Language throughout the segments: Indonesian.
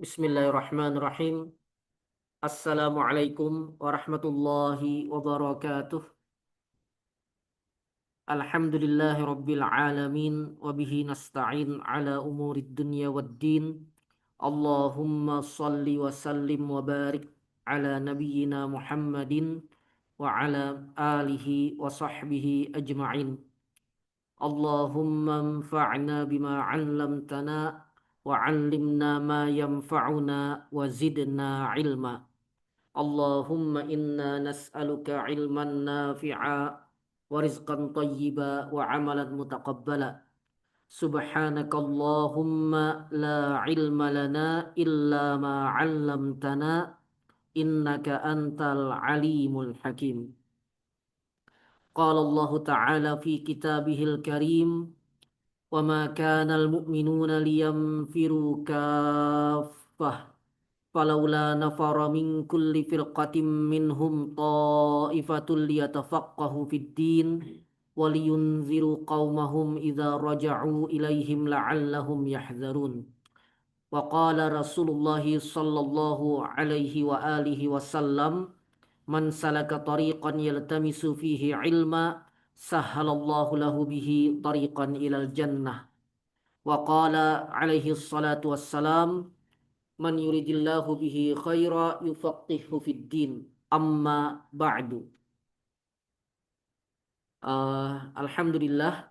Bismillahirrahmanirrahim. Assalamualaikum warahmatullahi wabarakatuh. Alhamdulillahi rabbil alamin. Wabihi nasta'in ala umurid dunya waddin. Allahumma salli wa sallim wa barik ala nabiyyina Muhammadin wa ala alihi wa sahbihi ajma'in. Allahumma anfa'na bima 'allamtana wa 'allimna ma yanfa'una wa zidna ilma. Allahumma inna nas'aluka ilman nafi'a wa rizqan tayyiba wa amalan mutaqabbala. Subhanaka Allahumma la ilma lana illa ma 'allamtana innaka antal alimul hakim. Qala Allah Ta'ala fi kitabihil karim wa ma kana al-mu'minuna liyanfiru kaffah falaula nafara min kulli firqatin minhum ta'ifatul liyatafaqahu fid din waliyunziru qaumahum idza raja'u ilaihim la'allahum yahzarun. Wa qala Rasulullah sallallahu alaihi wa alihi wasallam, man salaka tariqan yaltamisu fihi ilma sahhalallahu lahu bihi tariqan ilal jannah. Wa qala alaihi salatu wassalam, man yuridillahu bihi khaira yufaqihu fid din. Amma ba'du. Alhamdulillah,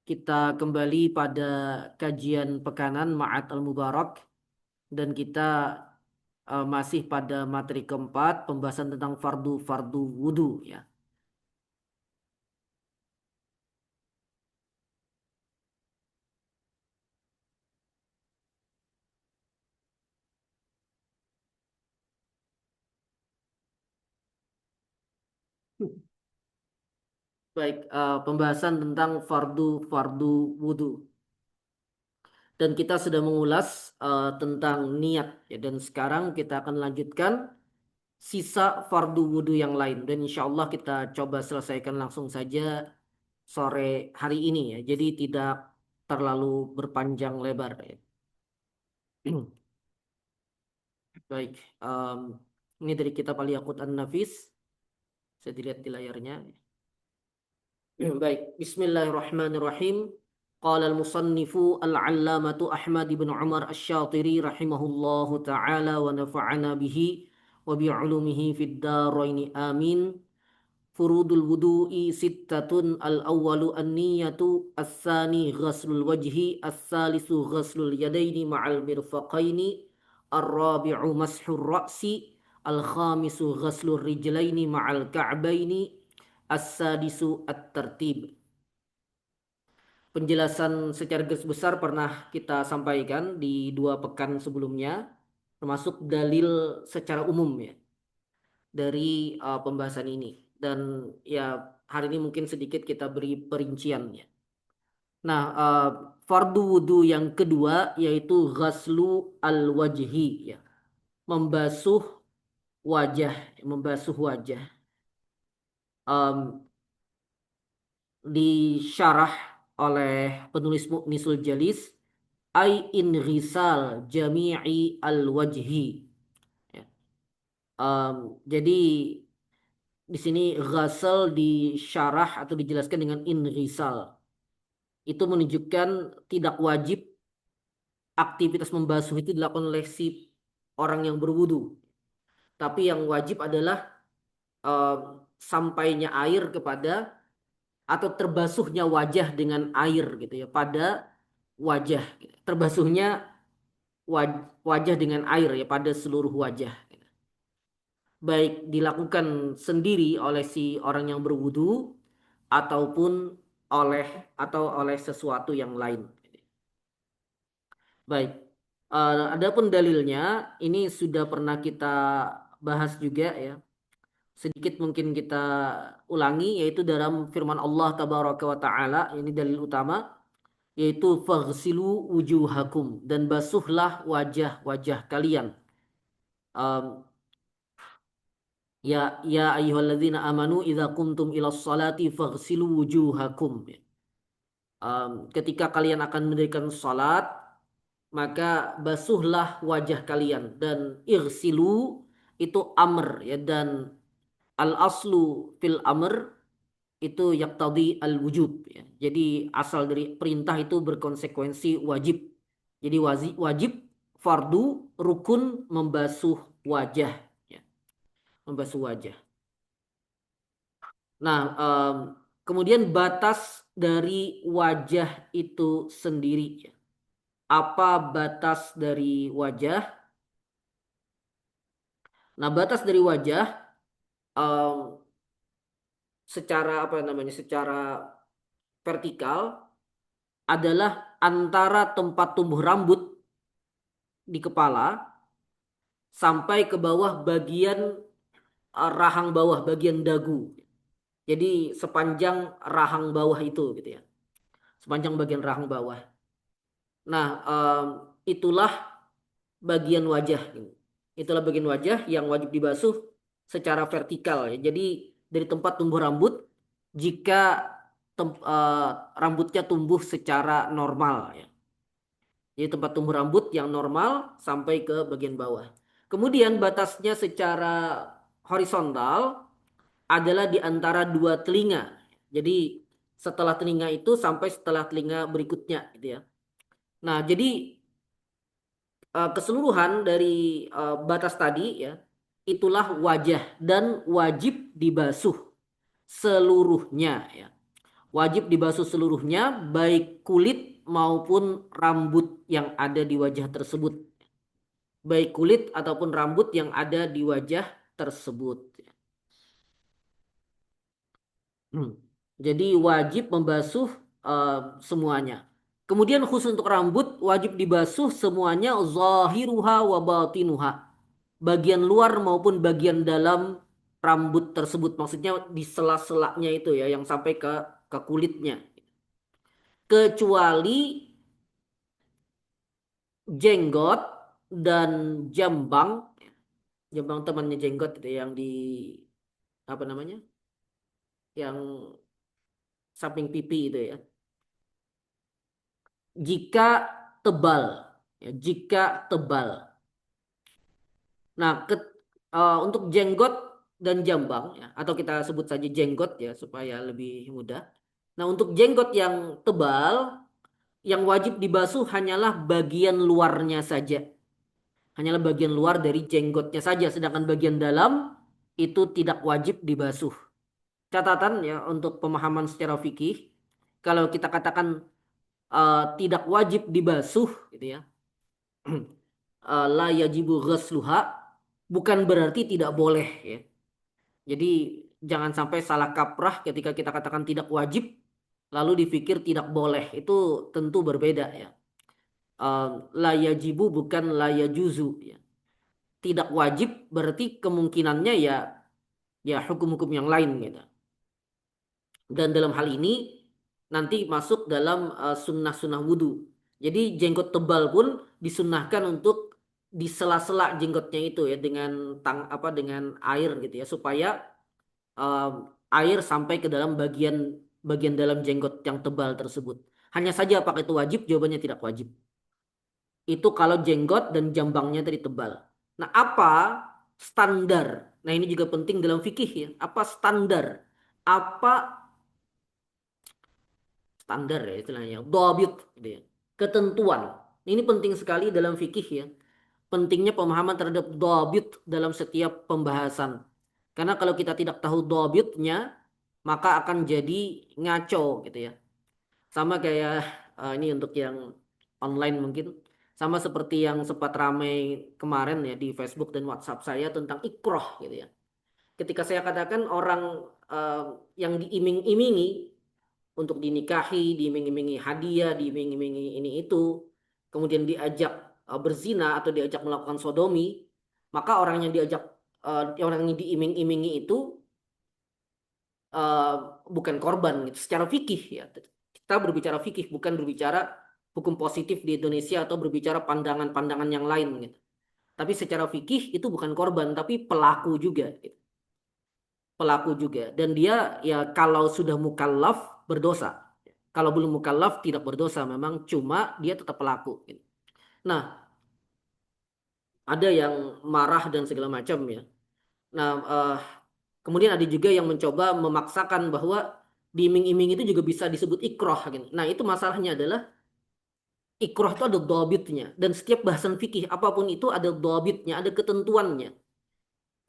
kita kembali pada kajian pekanan Ma'ad al-Mubarak, dan kita masih pada materi keempat, pembahasan tentang fardu wudu ya. Baik, pembahasan tentang fardu wudu. Dan kita sudah mengulas tentang niat ya, dan sekarang kita akan lanjutkan sisa fardu wudu yang lain, dan insya Allah kita coba selesaikan langsung saja sore hari ini ya, jadi tidak terlalu berpanjang lebar ya. Baik, ini dari kitab Al-Yaqut An-Nafis, bisa dilihat di layarnya. Baik, bismillahirrahmanirrahim. Qala al-musannifu al-allamatu Ahmad ibn Umar asy-Syatiri rahimahullahu ta'ala wa nafa'ana bihi wa bi'ulumihi fid daraini amin. Furudul wudu'i sittatun, al-awwalu an-niyatu, as-sani ghaslul wajhi, as-salisu ghaslul yadaini ma'al mirfaqaini, ar-rabi'u mashur ra'si, al-khamisu ghaslur rijlaini ma'al ka'baini, as-sadisu at-tartib. Penjelasan secara garis besar pernah kita sampaikan di 2 pekan sebelumnya, termasuk dalil secara umum ya dari pembahasan ini. Dan ya hari ini mungkin sedikit kita beri perinciannya. Nah, fardu wudu yang kedua yaitu ghaslu al-wajhi ya. Membasuh wajah, membasuh wajah. Disyarah oleh penulis Mu'nisul Jalis, ai in ghisal jami'i al-wajhi ya. Jadi di sini ghasal disyarah atau dijelaskan dengan in ghisal. Itu menunjukkan tidak wajib aktivitas membasuh itu dilakukan oleh si orang yang berwudu. Tapi yang wajib adalah sampainya air kepada atau terbasuhnya wajah dengan air gitu ya, pada wajah. Terbasuhnya wajah dengan air ya, pada seluruh wajah. Baik dilakukan sendiri oleh si orang yang berwudu ataupun oleh sesuatu yang lain. Baik, adapun dalilnya ini sudah pernah kita bahas juga ya. Sedikit mungkin kita ulangi, yaitu dalam firman Allah Tabaraka wa Ta'ala, ini dalil utama, yaitu faghsilu wujuhakum, dan basuhlah wajah-wajah kalian. Ya ayyuhalladzina amanu idza qumtum ilas salati faghsilu wujuhakum. Ketika kalian akan mendirikan salat, maka basuhlah wajah kalian. Dan irsilu itu amr ya, dan al aslu fil amr itu yaqtadi al wujub ya. Jadi asal dari perintah itu berkonsekuensi wajib. Jadi wajib fardu rukun membasuh wajah ya, membasuh wajah. Nah, kemudian batas dari wajah itu sendiri ya. Apa batas dari wajah? Nah, batas dari wajah em, secara apa namanya? Secara vertikal adalah antara tempat tumbuh rambut di kepala sampai ke bawah bagian rahang bawah, bagian dagu. Jadi sepanjang rahang bawah itu gitu ya. Sepanjang bagian rahang bawah. Nah, itulah bagian wajah. Itulah bagian wajah yang wajib dibasuh secara vertikal ya. Jadi dari tempat tumbuh rambut jika rambutnya tumbuh secara normal ya. Jadi tempat tumbuh rambut yang normal sampai ke bagian bawah. Kemudian batasnya secara horizontal adalah di antara dua telinga. Jadi setelah telinga itu sampai setelah telinga berikutnya gitu ya. Nah, jadi keseluruhan dari batas tadi ya, itulah wajah dan wajib dibasuh seluruhnya ya. Wajib dibasuh seluruhnya baik kulit maupun rambut yang ada di wajah tersebut. Baik kulit ataupun rambut yang ada di wajah tersebut. Hmm. Jadi wajib membasuh semuanya. Kemudian khusus untuk rambut wajib dibasuh semuanya zahiruha wa batinuha. Bagian luar maupun bagian dalam rambut tersebut. Maksudnya di sela-selanya itu ya yang sampai ke kulitnya. Kecuali jenggot dan jambang. Jambang temannya jenggot itu yang di apa namanya? Yang samping pipi itu ya. Jika tebal ya, jika tebal. Nah, untuk jenggot dan jambang ya, atau kita sebut saja jenggot ya supaya lebih mudah. Nah, untuk jenggot yang tebal yang wajib dibasuh hanyalah bagian luarnya saja. Hanyalah bagian luar dari jenggotnya saja, sedangkan bagian dalam itu tidak wajib dibasuh. Catatan ya untuk pemahaman secara fikih, kalau kita katakan tidak wajib dibasuh gitu ya. La yajibu ghasluha bukan berarti tidak boleh ya. Jadi jangan sampai salah kaprah ketika kita katakan tidak wajib lalu dipikir tidak boleh. Itu tentu berbeda ya. La yajibu bukan la yajuzu ya. Tidak wajib berarti kemungkinannya ya ya hukum-hukum yang lain gitu. Dan dalam hal ini nanti masuk dalam sunnah-sunnah wudhu. Jadi jenggot tebal pun disunnahkan untuk di sela-sela jenggotnya itu ya dengan dengan air gitu ya supaya air sampai ke dalam bagian bagian dalam jenggot yang tebal tersebut. Hanya saja apakah itu wajib? Jawabannya tidak wajib. Itu kalau jenggot dan jambangnya tadi tebal. Nah, apa standar? Nah, ini juga penting dalam fikih ya. Apa standar? Apa standar ya istilahnya, dhabit gitu ya. Ketentuan. Ini penting sekali dalam fikih ya. Pentingnya pemahaman terhadap dhabit dalam setiap pembahasan. Karena kalau kita tidak tahu dhabitnya, maka akan jadi ngaco gitu ya. Sama kayak ini untuk yang online mungkin. Sama seperti yang sempat ramai kemarin ya di Facebook dan WhatsApp saya tentang ikroh gitu ya. Ketika saya katakan orang yang diiming-imingi untuk dinikahi, diiming-imingi hadiah, diiming-imingi ini itu, kemudian diajak berzina atau diajak melakukan sodomi, maka orang yang diajak orang yang diiming-imingi itu eh, bukan korban gitu. Secara fikih ya. Kita berbicara fikih bukan berbicara hukum positif di Indonesia atau berbicara pandangan-pandangan yang lain gitu. Tapi secara fikih itu bukan korban tapi pelaku juga gitu. Pelaku juga dan dia ya kalau sudah mukallaf berdosa. Kalau belum mukallaf tidak berdosa memang cuma dia tetap pelaku gitu. Nah, ada yang marah dan segala macam ya. Nah, kemudian ada juga yang mencoba memaksakan bahwa diiming-iming itu juga bisa disebut ikroh gitu. Nah, itu masalahnya adalah ikroh itu ada dhabitnya, dan setiap bahasan fikih apapun itu ada dhabitnya, ada ketentuannya.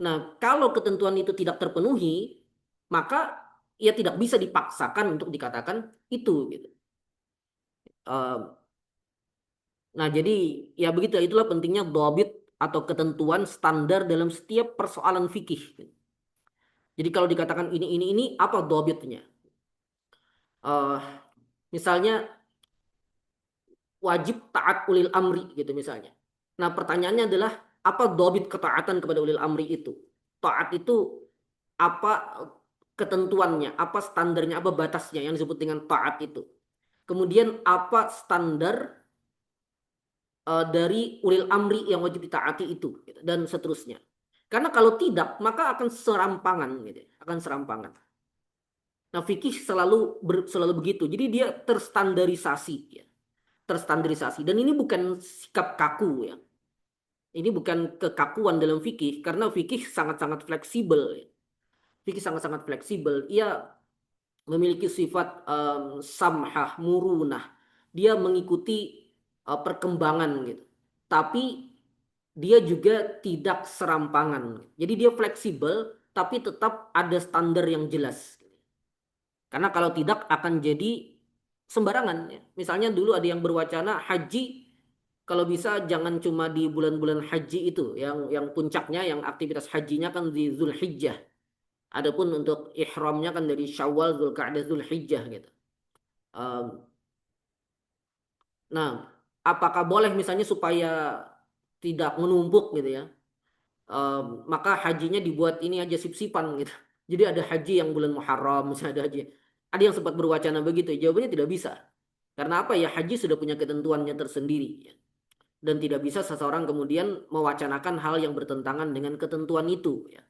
Nah, kalau ketentuan itu tidak terpenuhi, maka ia tidak bisa dipaksakan untuk dikatakan itu gitu. Nah, jadi ya begitu, itulah pentingnya dhabit atau ketentuan standar dalam setiap persoalan fikih. Jadi kalau dikatakan ini apa dhabitnya? Eh, Misalnya wajib taat ulil amri gitu misalnya. Nah, pertanyaannya adalah apa dhabit ketaatan kepada ulil amri itu? Taat itu apa ketentuannya, apa standarnya, apa batasnya yang disebut dengan taat itu? Kemudian apa standar dari ulil amri yang wajib ditaati itu gitu, dan seterusnya. Karena kalau tidak maka akan serampangan gitu, akan serampangan. Nah, fikih selalu begitu. Jadi dia terstandarisasi ya, terstandarisasi. Dan ini bukan sikap kaku ya. Ini bukan kekakuan dalam fikih, karena fikih sangat-sangat fleksibel ya. Fikih sangat-sangat fleksibel. Ia memiliki sifat samhah, murunah. Dia mengikuti perkembangan gitu. Tapi dia juga tidak serampangan. Jadi dia fleksibel, tapi tetap ada standar yang jelas. Karena kalau tidak akan jadi sembarangan. Ya. Misalnya dulu ada yang berwacana haji, kalau bisa jangan cuma di bulan-bulan haji itu, yang puncaknya, yang aktivitas hajinya kan di Zulhijjah. Adapun untuk ihramnya kan dari Syawal, Zulqa'dah, Zulhijjah gitu. Um, nah, apakah boleh misalnya supaya tidak menumpuk gitu ya? Maka hajinya dibuat ini aja sip-sipan gitu. Jadi ada haji yang bulan Muharram, misalnya ada haji. Ada yang sempat berwacana begitu. Jawabannya tidak bisa. Karena apa ya? Haji sudah punya ketentuannya tersendiri. Ya. Dan tidak bisa seseorang kemudian mewacanakan hal yang bertentangan dengan ketentuan itu. Ya.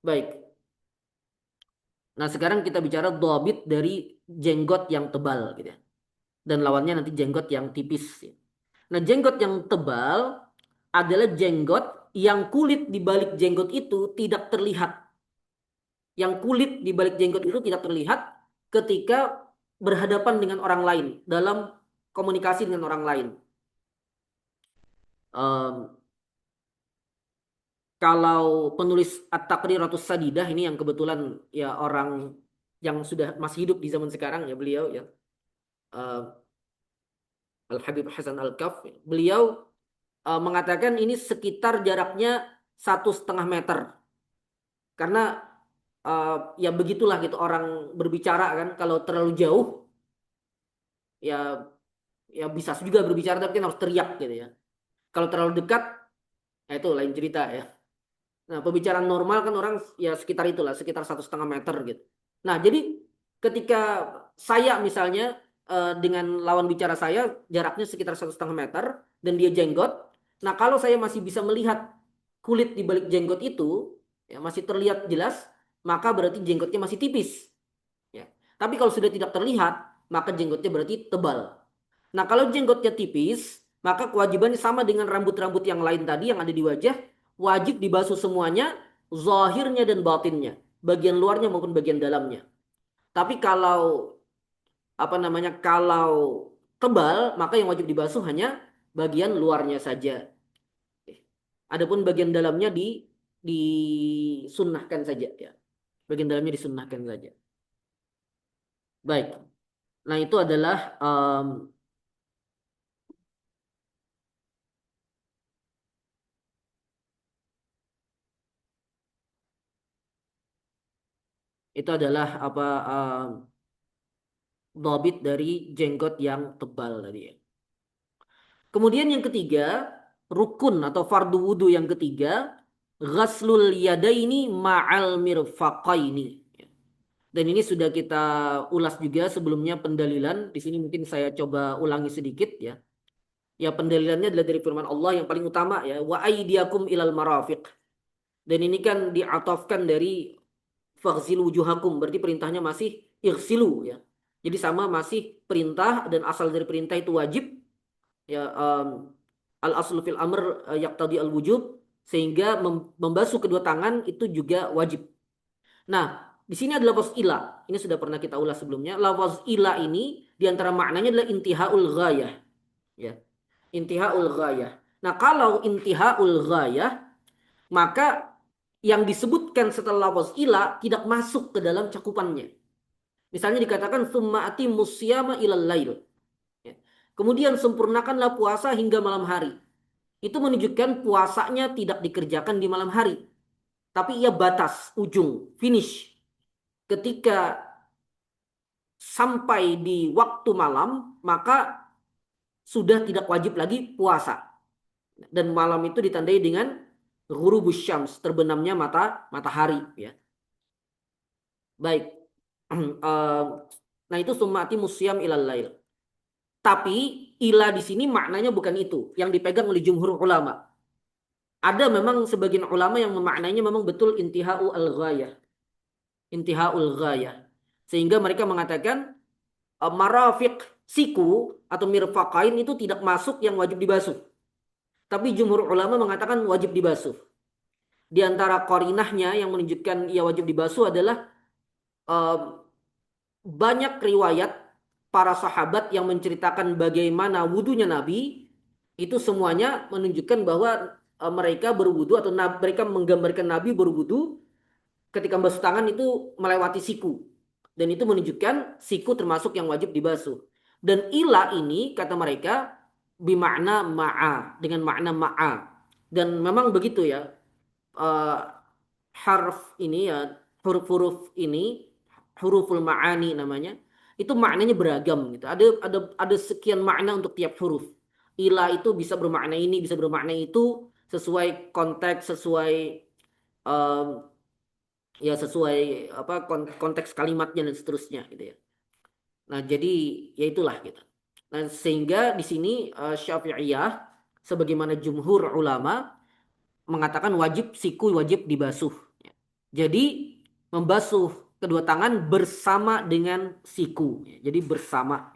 Baik. Nah, sekarang kita bicara dhabit dari jenggot yang tebal gitu ya. Dan lawannya nanti jenggot yang tipis. Ya. Nah, jenggot yang tebal adalah jenggot yang kulit di balik jenggot itu tidak terlihat. Yang kulit di balik jenggot itu tidak terlihat ketika berhadapan dengan orang lain, dalam komunikasi dengan orang lain. Em, Kalau penulis At-Taqriratus Sadidah ini, yang kebetulan ya orang yang sudah masih hidup di zaman sekarang ya, beliau ya, eh, Al-Habib Hasan Al-Kaf, beliau mengatakan ini sekitar jaraknya 1,5 meter. Karena ya begitulah gitu orang berbicara kan, kalau terlalu jauh ya ya bisa juga berbicara tapi kan harus teriak gitu ya. Kalau terlalu dekat, ya itu lain cerita ya. Nah, pembicaraan normal kan orang ya sekitar itulah, sekitar 1,5 meter gitu. Nah, jadi ketika saya misalnya dengan lawan bicara saya jaraknya sekitar 1,5 meter dan dia jenggot, nah kalau saya masih bisa melihat kulit di balik jenggot itu, ya masih terlihat jelas, maka berarti jenggotnya masih tipis. Ya. Tapi kalau sudah tidak terlihat, maka jenggotnya berarti tebal. Nah, kalau jenggotnya tipis, maka kewajibannya sama dengan rambut-rambut yang lain tadi yang ada di wajah, wajib dibasuh semuanya, zahirnya dan batinnya, bagian luarnya maupun bagian dalamnya. Tapi kalau apa namanya? Kalau tebal, maka yang wajib dibasuh hanya bagian luarnya saja. Adapun bagian dalamnya disunnahkan saja ya. Bagian dalamnya disunnahkan saja. Baik. Nah, itu adalah apa dhabit dari jenggot yang tebal tadi ya. Kemudian yang ketiga, rukun atau fardu wudu yang ketiga, ghaslul yadaini ma'al mirfaqaini. Dan ini sudah kita ulas juga sebelumnya pendalilan. Di sini mungkin saya coba ulangi sedikit ya. Ya, pendalilannya adalah dari firman Allah yang paling utama ya, wa aydiyakum ilal marafiq. Dan ini kan diatofkan dari faghsilu wujuhakum, berarti perintahnya masih ighsilu ya. Jadi sama, masih perintah, dan asal dari perintah itu wajib ya. al aslu fil amr yaqtadi al wujub, sehingga membasuh kedua tangan itu juga wajib. Nah, di sini ada lafaz ila. Ini sudah pernah kita ulas sebelumnya. Lafaz ila ini diantara maknanya adalah intihaul ghayah. Ya, intihaul ghayah. Nah, kalau intihaul ghayah, maka yang disebutkan setelah lafaz ila tidak masuk ke dalam cakupannya. Misalnya dikatakan summa atimus siyama ilal lail. Ya. Kemudian sempurnakanlah puasa hingga malam hari. Itu menunjukkan puasanya tidak dikerjakan di malam hari. Tapi ia batas, ujung, finish. Ketika sampai di waktu malam, maka sudah tidak wajib lagi puasa. Dan malam itu ditandai dengan ghurubus syams, terbenamnya matahari. Ya. Baik. Nah itu sumati musyam ilal lail. Tapi ila di sini maknanya bukan itu yang dipegang oleh jumhur ulama. Ada memang sebagian ulama yang memaknainya memang betul intihau al-ghayah. Intihaul ghayah. Sehingga mereka mengatakan marafiq siku atau mirfaqain itu tidak masuk yang wajib dibasuh. Tapi jumhur ulama mengatakan wajib dibasuh. Di antara qarinahnya yang menunjukkan ia wajib dibasuh adalah uh, banyak riwayat para sahabat yang menceritakan bagaimana wudunya Nabi, itu semuanya menunjukkan bahwa mereka berwudu atau mereka menggambarkan Nabi berwudu ketika membasuh tangan itu melewati siku. Dan itu menunjukkan siku termasuk yang wajib dibasuh. Dan ila ini kata mereka bimakna ma'a, dengan makna ma'a. Dan memang begitu ya. Uh, harf ini ya, huruf-huruf ini, huruful ma'ani namanya, itu maknanya beragam gitu. Ada sekian makna untuk tiap huruf. Ila itu bisa bermakna ini, bisa bermakna itu, sesuai konteks, sesuai um, ya sesuai apa konteks kalimatnya dan seterusnya gitu ya. Nah, jadi ya itulah gitu. Nah, sehingga di sini Syafi'iyah sebagaimana jumhur ulama mengatakan wajib siku wajib dibasuh. Jadi membasuh kedua tangan bersama dengan siku. Jadi bersama.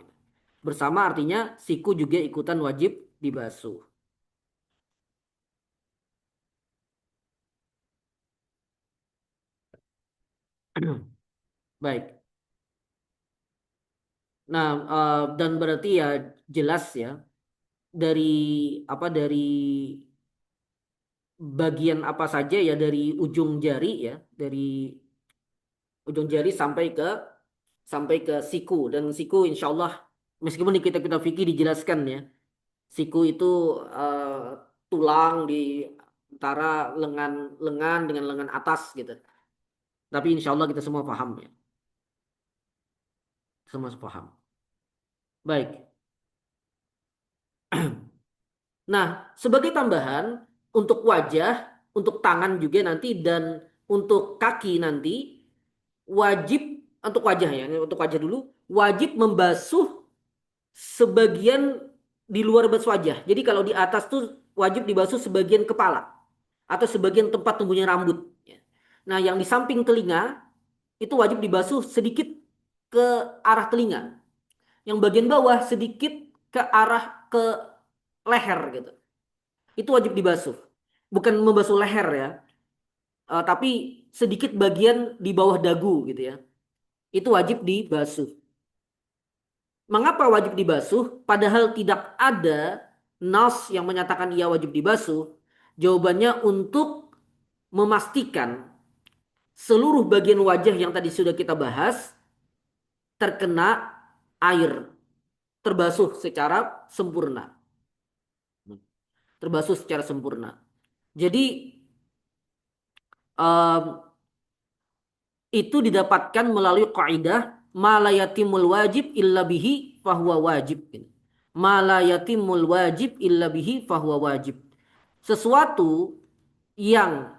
Bersama artinya siku juga ikutan wajib dibasuh. Baik. Nah, dan berarti ya jelas ya dari apa dari bagian apa saja ya dari ujung jari ya dari ujung jari sampai ke siku dan siku insya Allah meskipun di kitab-kitab fikih dijelaskan ya siku itu eh, tulang di antara lengan lengan dengan lengan atas gitu tapi insya Allah kita semua paham ya semua paham baik. Nah, sebagai tambahan untuk wajah, untuk tangan juga nanti dan untuk kaki nanti wajib untuk wajah ya, untuk wajah dulu wajib membasuh sebagian di luar batas wajah. Jadi kalau di atas tuh wajib dibasuh sebagian kepala atau sebagian tempat tumbuhnya rambut. Ya. Nah, yang di samping telinga itu wajib dibasuh sedikit ke arah telinga. Yang bagian bawah sedikit ke arah ke leher gitu. Itu wajib dibasuh. Bukan membasuh leher ya, tapi sedikit bagian di bawah dagu gitu ya. Itu wajib dibasuh. Mengapa wajib dibasuh? Padahal tidak ada nas yang menyatakan ia wajib dibasuh. Jawabannya untuk memastikan seluruh bagian wajah yang tadi sudah kita bahas terkena air, terbasuh secara sempurna. Terbasuh secara sempurna. Jadi um, itu didapatkan melalui kaidah malayatimul wajib illa bihi fahuwa wajib. Malayatimul wajib illa bihi fahuwa wajib. Sesuatu yang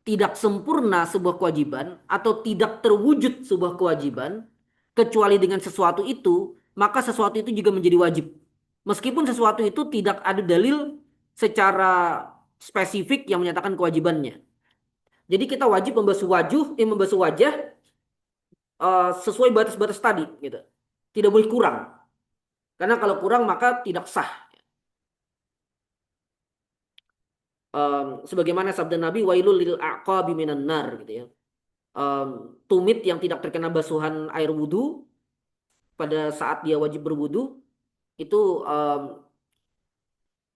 tidak sempurna sebuah kewajiban atau tidak terwujud sebuah kewajiban kecuali dengan sesuatu itu, maka sesuatu itu juga menjadi wajib. Meskipun sesuatu itu tidak ada dalil secara spesifik yang menyatakan kewajibannya. Jadi kita wajib membasuh wajah sesuai batas-batas tadi gitu. Tidak boleh kurang. Karena kalau kurang maka tidak sah. Sebagaimana sabda Nabi, wailul lil aqabi minan nar gitu ya. Tumit yang tidak terkena basuhan air wudhu pada saat dia wajib berwudhu itu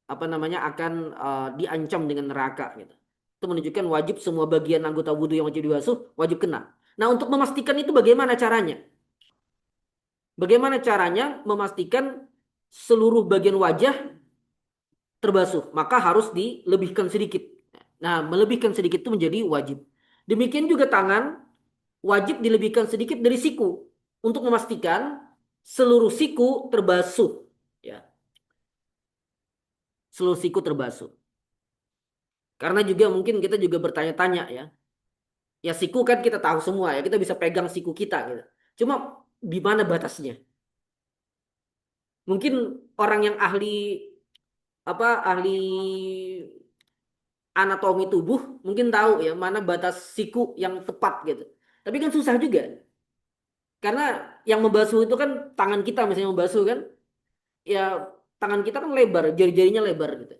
apa namanya akan diancam dengan neraka gitu. Itu menunjukkan wajib semua bagian anggota wudhu yang wajib dibasuh wajib kena. Nah, untuk memastikan itu bagaimana caranya? Bagaimana caranya memastikan seluruh bagian wajah terbasuh? Maka harus dilebihkan sedikit. Nah, melebihkan sedikit itu menjadi wajib. Demikian juga tangan wajib dilebihkan sedikit dari siku untuk memastikan seluruh siku terbasuh. Ya, seluruh siku terbasuh. Karena juga mungkin kita juga bertanya-tanya ya. Ya siku kan kita tahu semua ya, kita bisa pegang siku kita gitu. Cuma di mana batasnya? Mungkin orang yang ahli anatomi tubuh mungkin tahu ya mana batas siku yang tepat gitu. Tapi kan susah juga. Karena yang membasuh itu kan tangan kita misalnya membasuh kan, ya tangan kita kan lebar, jari-jarinya lebar gitu.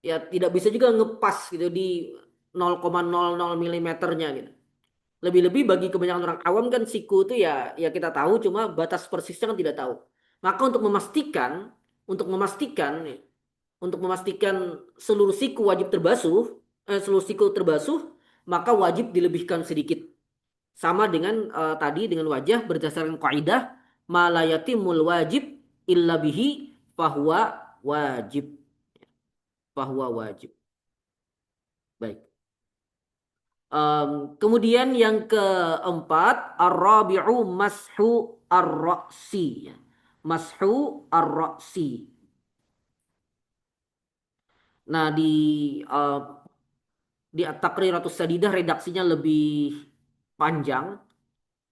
Ya tidak bisa juga ngepas gitu di 0,00 milimeternya gitu. Lebih-lebih bagi kebanyakan orang awam kan siku itu ya kita tahu cuma batas persisnya kan tidak tahu. Maka untuk memastikan nih, untuk memastikan seluruh siku wajib terbasuh, seluruh siku terbasuh, maka wajib dilebihkan sedikit. Sama dengan tadi dengan wajah berdasarkan kaidah malayatimul wajib illa bihi fahuwa wajib. Fahuwa wajib. Baik. Kemudian yang keempat, ar-rabi'u mashu ar-ra'si. Mashu ar-ra'si. Nah, uh, di At-Taqriratus Sadidah redaksinya lebih panjang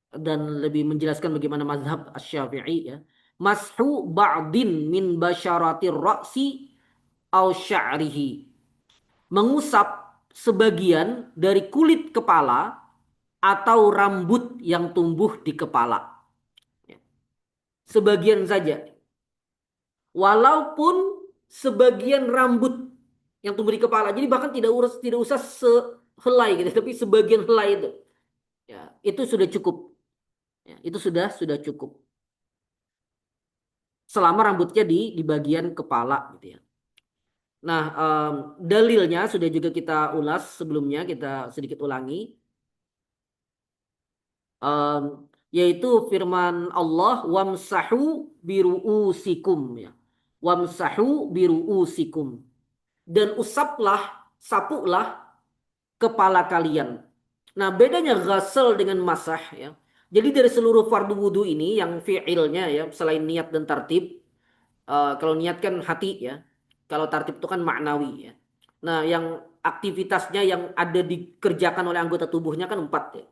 dan lebih menjelaskan bagaimana mazhab Asy-Syafi'i ya. Mashu ba'din min basyaratir ra'si au sya'rihi. Mengusap sebagian dari kulit kepala atau rambut yang tumbuh di kepala. Ya. Sebagian saja. Walaupun sebagian rambut yang tumbuh di kepala. Jadi bahkan tidak usah sehelai gitu, tapi sebagian helai itu. Ya, itu sudah cukup. Ya, itu sudah cukup. Selama rambutnya di bagian kepala gitu ya. Nah, dalilnya sudah juga kita ulas sebelumnya, kita sedikit ulangi. Yaitu firman Allah wamsahu biruusikum ya. Wamsahu biruusikum. Dan usaplah, sapulah kepala kalian. Nah, bedanya ghasal dengan masah ya. Jadi dari seluruh fardu wudu ini yang fi'ilnya ya, selain niat dan tartib, kalau niat kan hati ya. Kalau tartib itu kan maknawi ya. Nah, yang aktivitasnya yang ada dikerjakan oleh anggota tubuhnya kan empat ya.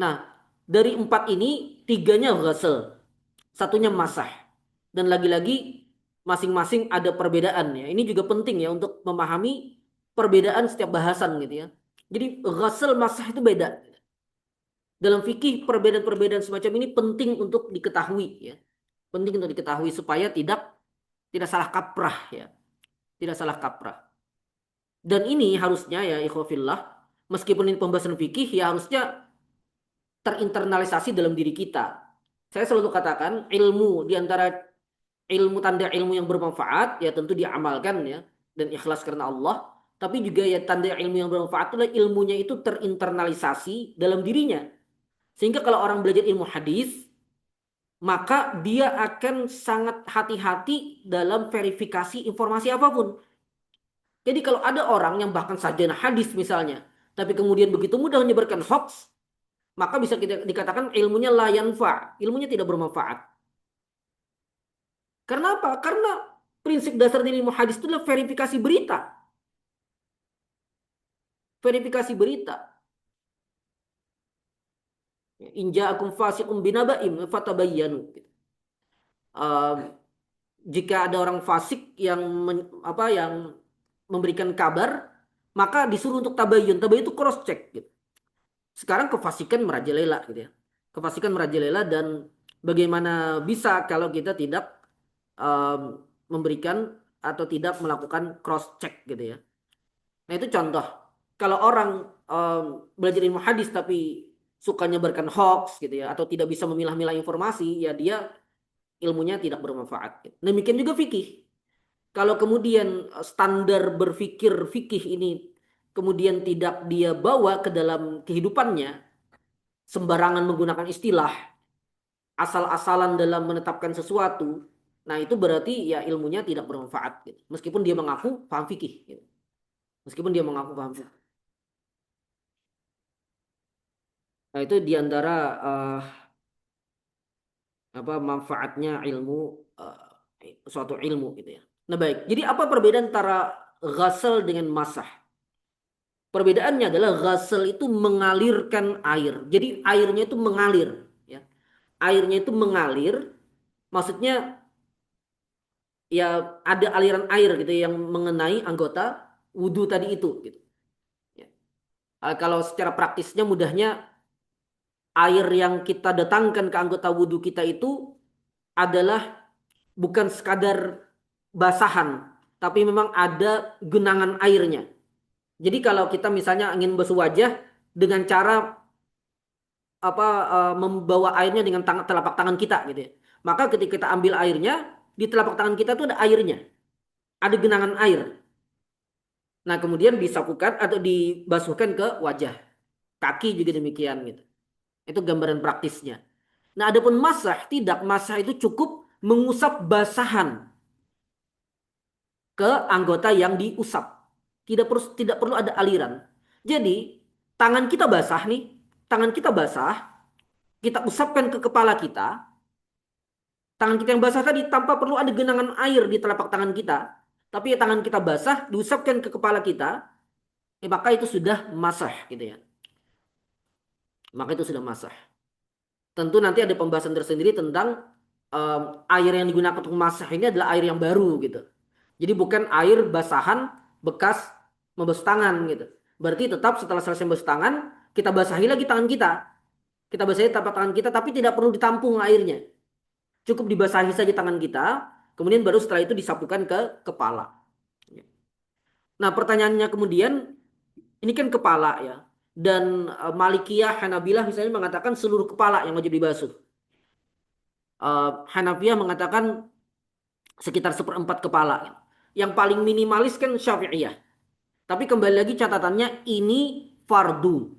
Nah, dari empat ini tiganya ghasal, satunya masah. Dan lagi-lagi masing-masing ada perbedaan ya. Ini juga penting ya untuk memahami perbedaan setiap bahasan gitu ya. Jadi ghasal masah itu beda. Dalam fikih perbedaan-perbedaan semacam ini penting untuk diketahui ya. Penting untuk diketahui supaya tidak salah kaprah ya. Tidak salah kaprah. Dan ini harusnya ya ikhwafillah, meskipun ini pembahasan fikih ya harusnya terinternalisasi dalam diri kita. Saya selalu katakan ilmu di antara ilmu tanda ilmu yang bermanfaat ya tentu diamalkan ya dan ikhlas karena Allah. Tapi juga ya tanda ilmu yang bermanfaat adalah ilmunya itu terinternalisasi dalam dirinya. Sehingga kalau orang belajar ilmu hadis, maka dia akan sangat hati-hati dalam verifikasi informasi apapun. Jadi kalau ada orang yang bahkan sarjana hadis misalnya, tapi kemudian begitu mudah menyebarkan hoax, maka bisa kita dikatakan ilmunya la yanfa, ilmunya tidak bermanfaat. Karena apa? Karena prinsip dasar dari ilmu hadis itu adalah verifikasi berita. Verifikasi berita. Inja akum fasikum binaba'im fatabayyanu. Uh, Jika ada orang fasik yang yang memberikan kabar, maka disuruh untuk tabayyun. Tabayyun itu cross check gitu. Sekarang kefasikan merajalela gitu ya. Kefasikan merajalela dan bagaimana bisa kalau kita tidak memberikan atau tidak melakukan cross check gitu ya. Nah itu contoh. Kalau orang belajar ilmu hadis tapi suka nyebarkan hoax gitu ya, atau tidak bisa memilah-milah informasi, ya dia ilmunya tidak bermanfaat. Demikian juga fikih. Kalau kemudian standar berpikir fikih ini kemudian tidak dia bawa ke dalam kehidupannya, sembarangan menggunakan istilah, asal-asalan dalam menetapkan sesuatu, nah itu berarti ya ilmunya tidak bermanfaat gitu. Meskipun dia mengaku paham fikih gitu. Meskipun dia mengaku paham fikih. Nah itu diantara apa manfaatnya ilmu, suatu ilmu gitu ya. Nah baik, jadi apa perbedaan antara ghasal dengan masah? Perbedaannya adalah ghasal itu mengalirkan air. Jadi airnya itu mengalir, ya. Airnya itu mengalir, maksudnya ya ada aliran air gitu yang mengenai anggota wudhu tadi itu gitu. Ya. Kalau secara praktisnya mudahnya, air yang kita datangkan ke anggota wudhu kita itu adalah bukan sekadar basahan, tapi memang ada genangan airnya. Jadi kalau kita misalnya ingin basuh wajah dengan cara apa, membawa airnya dengan telapak tangan kita gitu ya. Maka ketika kita ambil airnya, di telapak tangan kita tuh ada airnya, ada genangan air. Nah, kemudian disapukan atau dibasuhkan ke wajah. Kaki juga demikian gitu. Itu gambaran praktisnya. Nah, adapun masah tidak, masah itu cukup mengusap basahan ke anggota yang diusap. Tidak perlu ada aliran. Jadi, tangan kita basah nih, tangan kita basah, kita usapkan ke kepala kita, tangan kita yang basah tadi tanpa perlu ada genangan air di telapak tangan kita, tapi ya tangan kita basah, diusapkan ke kepala kita, maka itu sudah masah gitu ya. Maka itu sudah masah. Tentu nanti ada pembahasan tersendiri tentang air yang digunakan untuk masak ini adalah air yang baru gitu. Jadi bukan air basahan bekas membasuh tangan gitu. Berarti tetap setelah selesai membasuh tangan, kita basahi lagi tangan kita. Kita basahi tapak tangan kita tapi tidak perlu ditampung airnya. Cukup dibasahi saja tangan kita, kemudian baru setelah itu disapukan ke kepala. Nah, pertanyaannya kemudian, ini kan kepala ya. Dan Malikiyah, Hanabilah misalnya mengatakan seluruh kepala yang wajib dibasuh. Hanafiyah mengatakan sekitar seperempat kepala. Yang paling minimalis kan Syafi'iyah. Tapi kembali lagi catatannya ini fardu.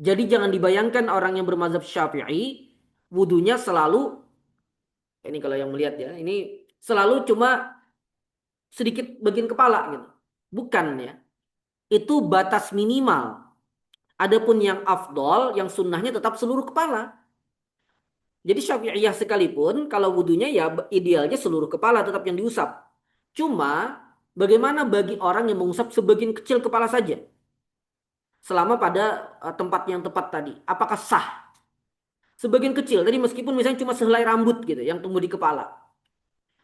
Jadi jangan dibayangkan orang yang bermazhab Syafi'i wudunya selalu, ini kalau yang melihat ya, ini selalu cuma sedikit bagian kepala gitu. Bukan ya. Itu batas minimal. Adapun yang afdol, yang sunnahnya tetap seluruh kepala. Jadi Syafi'iyah sekalipun kalau wudhunya ya idealnya seluruh kepala tetap yang diusap. Cuma bagaimana bagi orang yang mengusap sebagian kecil kepala saja selama pada tempat yang tepat tadi? Apakah sah? Sebagian kecil tadi meskipun misalnya cuma sehelai rambut gitu yang tumbuh di kepala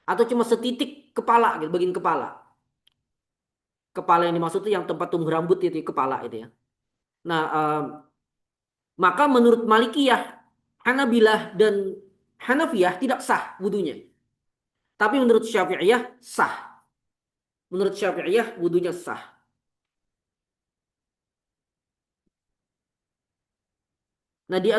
atau cuma setitik kepala gitu, bagian kepala. Kepala yang dimaksud itu yang tempat tumbuh rambut itu kepala itu ya. Nah, maka menurut Malikiyah, Hanabilah dan Hanafiyah tidak sah wudhunya. Tapi menurut Syafi'iyah sah. Menurut Syafi'iyah wudhunya sah. Nah, di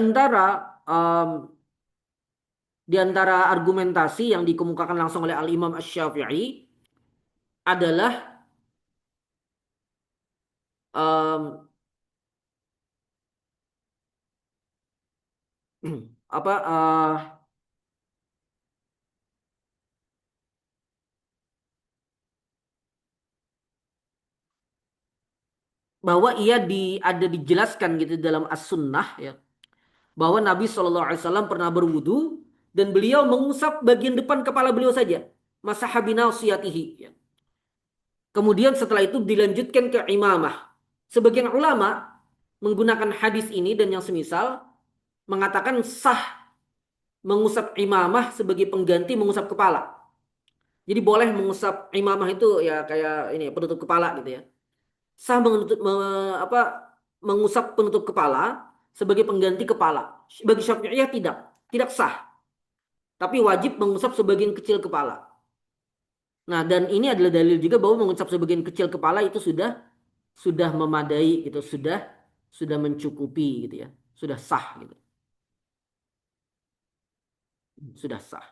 antara argumentasi yang dikemukakan langsung oleh Al-Imam Asy-Syafi'i adalah um, apa bahwa ada dijelaskan gitu dalam As-Sunnah ya, bahwa Nabi SAW pernah berwudu dan beliau mengusap bagian depan kepala beliau saja, masaha binasiyatihi ya. Kemudian setelah itu dilanjutkan ke imamah. Sebagian ulama menggunakan hadis ini dan yang semisal mengatakan sah mengusap imamah sebagai pengganti mengusap kepala. Jadi boleh mengusap imamah itu ya kayak ini penutup kepala gitu ya. Sah mengusap penutup kepala sebagai pengganti kepala. Bagi Syafi'iyah tidak sah. Tapi wajib mengusap sebagian kecil kepala. Nah, dan ini adalah dalil juga bahwa mengucap sebagian kecil kepala itu sudah memadai gitu, sudah mencukupi gitu ya. Sudah sah gitu. Sudah sah.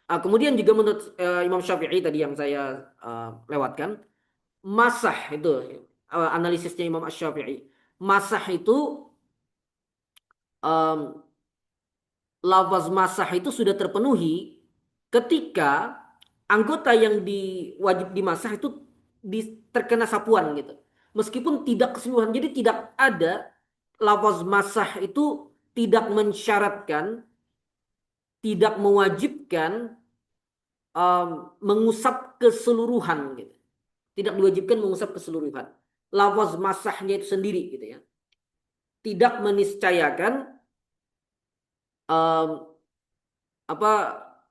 Kemudian juga menurut Imam Syafi'i tadi yang saya lewatkan, masah itu analisisnya Imam Syafi'i. Masah itu em, lafaz masah itu sudah terpenuhi ketika anggota yang wajib dimasah itu terkena sapuan gitu. Meskipun tidak keseluruhan, jadi tidak ada lafaz masah itu tidak mensyaratkan, tidak mewajibkan mengusap keseluruhan gitu. Tidak diwajibkan mengusap keseluruhan. Lafaz masahnya itu sendiri gitu ya. Tidak meniscayakan em, apa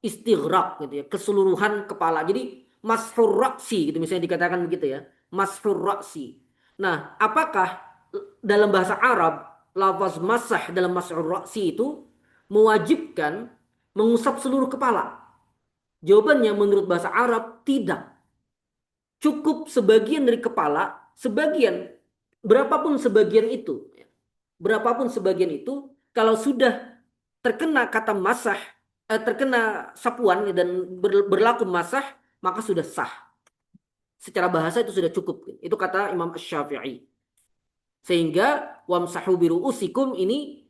istighraq gitu ya, keseluruhan kepala. Jadi mashur ra'si gitu misalnya dikatakan begitu ya. Mashur ra'si. Nah, apakah dalam bahasa Arab lafaz masah dalam mashur ra'si itu mewajibkan mengusap seluruh kepala? Jawabannya menurut bahasa Arab tidak. Cukup sebagian dari kepala, sebagian, berapapun sebagian itu, ya. Berapapun sebagian itu, kalau sudah terkena kata masah, terkena sapuan dan berlaku masah, maka sudah sah. Secara bahasa itu sudah cukup. Itu kata Imam Asy-Syafi'i. Sehingga wamsahu biru'usikum ini